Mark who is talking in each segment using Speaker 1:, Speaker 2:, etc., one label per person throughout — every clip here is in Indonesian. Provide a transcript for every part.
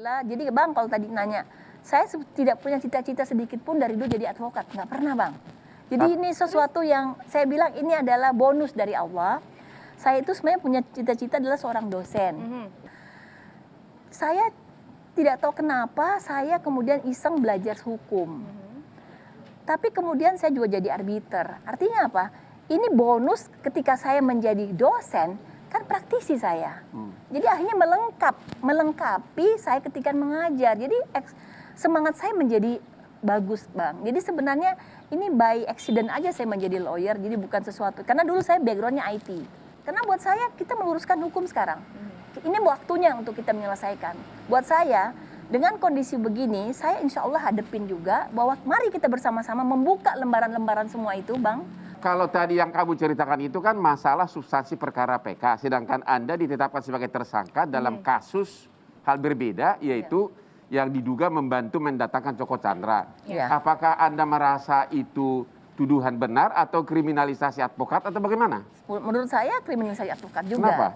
Speaker 1: Alhamdulillah. Jadi Bang, kalau tadi nanya, saya tidak punya cita-cita sedikit pun dari dulu jadi advokat, nggak pernah Bang. Jadi ini sesuatu yang saya bilang ini adalah bonus dari Allah. Saya itu sebenarnya punya cita-cita adalah seorang dosen. Saya tidak tahu kenapa saya kemudian iseng belajar hukum. Tapi kemudian saya juga jadi arbiter. Artinya apa? Ini bonus ketika saya menjadi dosen, kan praktisi saya. Jadi akhirnya melengkapi saya ketika mengajar. Jadi semangat saya menjadi bagus Bang. Jadi sebenarnya ini by accident aja saya menjadi lawyer. Jadi bukan sesuatu. Karena dulu saya backgroundnya IT. Karena buat saya kita meluruskan hukum sekarang. Ini waktunya untuk kita menyelesaikan. Buat saya dengan kondisi begini, saya insya Allah hadepin juga bahwa mari kita bersama-sama membuka lembaran-lembaran semua itu Bang.
Speaker 2: Kalau tadi yang kamu ceritakan itu kan masalah substansi perkara PK, sedangkan Anda ditetapkan sebagai tersangka dalam kasus hal berbeda, yaitu yang diduga membantu mendatangkan Joko Chandra. Apakah Anda merasa itu tuduhan benar atau kriminalisasi advokat atau bagaimana?
Speaker 1: Menurut saya kriminalisasi advokat juga.
Speaker 2: Kenapa?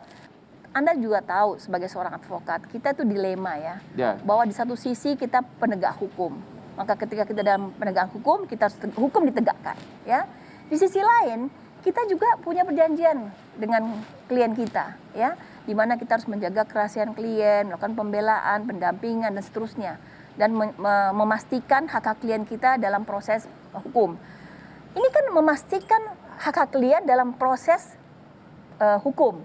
Speaker 1: Anda juga tahu sebagai seorang advokat, kita itu dilema ya. Bahwa di satu sisi kita penegak hukum. Maka ketika kita dalam penegakan hukum, kita harus hukum ditegakkan. Ya. Di sisi lain, kita juga punya perjanjian dengan klien kita. Ya. Di mana kita harus menjaga kerahasiaan klien, melakukan pembelaan, pendampingan, dan seterusnya. Dan memastikan hak-hak klien kita dalam proses hukum. Ini kan memastikan hak-hak klien dalam proses hukum.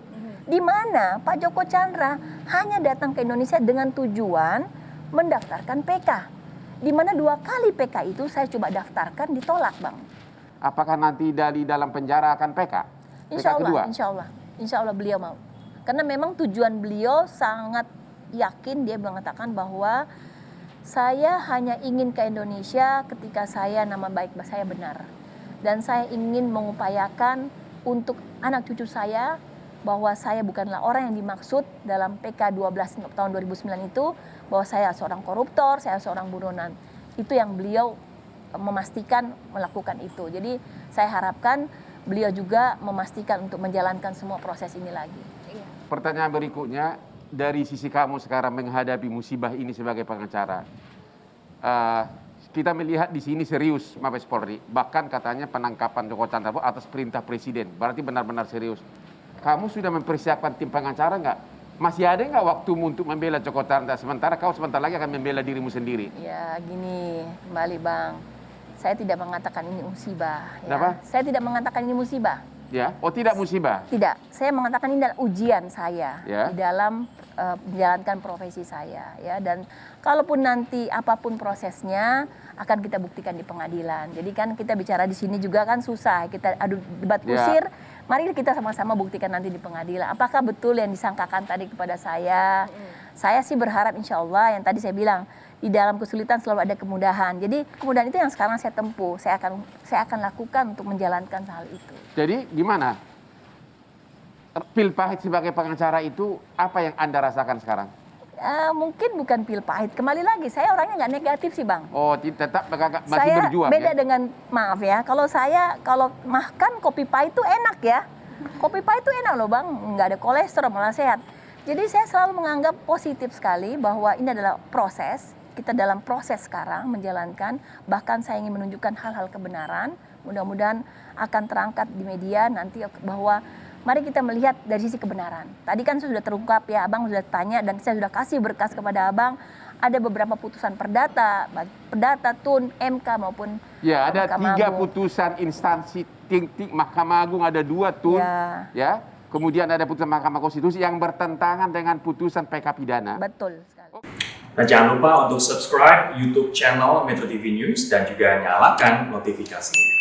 Speaker 1: Di mana Pak Joko Chandra hanya datang ke Indonesia dengan tujuan mendaftarkan PK. Di mana 2 kali PK itu saya coba daftarkan ditolak Bang.
Speaker 2: Apakah nanti dari dalam penjara akan PK?
Speaker 1: Insya
Speaker 2: PK kedua?
Speaker 1: Allah, insya Allah beliau mau. Karena memang tujuan beliau sangat yakin, dia mengatakan bahwa saya hanya ingin ke Indonesia ketika nama baik saya benar. Dan saya ingin mengupayakan untuk anak cucu saya bahwa saya bukanlah orang yang dimaksud dalam PK 12 tahun 2009 itu, bahwa saya seorang koruptor, saya seorang buronan. Itu yang beliau memastikan melakukan itu. Jadi saya harapkan beliau juga memastikan untuk menjalankan semua proses ini lagi.
Speaker 2: Pertanyaan berikutnya, dari sisi kamu sekarang menghadapi musibah ini sebagai pengacara, kita melihat di sini serius Mabes Polri, bahkan katanya penangkapan Joko Chandra atas perintah Presiden, berarti benar-benar serius. Kamu sudah mempersiapkan tim pengacara nggak? Masih ada nggak waktumu untuk membela Joko Chandra, sementara kau sebentar lagi akan membela dirimu sendiri?
Speaker 1: Ya gini, kembali Bang, saya tidak mengatakan ini musibah.
Speaker 2: Kenapa?
Speaker 1: Saya tidak mengatakan ini musibah.
Speaker 2: Ya, oh tidak musibah?
Speaker 1: Tidak, saya mengatakan ini adalah ujian saya di dalam menjalankan profesi saya. Ya. Dan kalaupun nanti apapun prosesnya akan kita buktikan di pengadilan. Jadi kan kita bicara di sini juga kan susah, kita adu debat kusir. Mari kita sama-sama buktikan nanti di pengadilan. Apakah betul yang disangkakan tadi kepada saya? Saya sih berharap insya Allah yang tadi saya bilang, di dalam kesulitan selalu ada kemudahan. Jadi kemudahan itu yang sekarang saya tempuh. Saya akan lakukan untuk menjalankan hal itu.
Speaker 2: Jadi gimana? Pil pahit sebagai pengacara itu apa yang Anda rasakan sekarang?
Speaker 1: Mungkin bukan pil pahit. Kembali lagi, saya orangnya nggak negatif sih Bang.
Speaker 2: Oh, tetap masih
Speaker 1: saya
Speaker 2: berjuang
Speaker 1: beda
Speaker 2: ya?
Speaker 1: dengan, maaf ya, kalau makan kopi pahit itu enak ya. Kopi pahit itu enak loh Bang, nggak ada kolesterol, malah sehat. Jadi saya selalu menganggap positif sekali bahwa ini adalah proses. Kita dalam proses sekarang menjalankan, bahkan saya ingin menunjukkan hal-hal kebenaran. Mudah-mudahan akan terangkat di media nanti bahwa mari kita melihat dari sisi kebenaran. Tadi kan sudah terungkap ya, Abang sudah tanya dan saya sudah kasih berkas kepada Abang. Ada beberapa putusan perdata, Tun, MK maupun
Speaker 2: ya, ada
Speaker 1: Mahkamah
Speaker 2: 3
Speaker 1: Agung.
Speaker 2: putusan instansi Mahkamah Agung, ada 2 Tun. Ya. Kemudian ada putusan Mahkamah Konstitusi yang bertentangan dengan putusan PK pidana.
Speaker 1: Betul sekali.
Speaker 3: Nah, jangan lupa untuk subscribe YouTube channel Metro TV News dan juga nyalakan notifikasinya.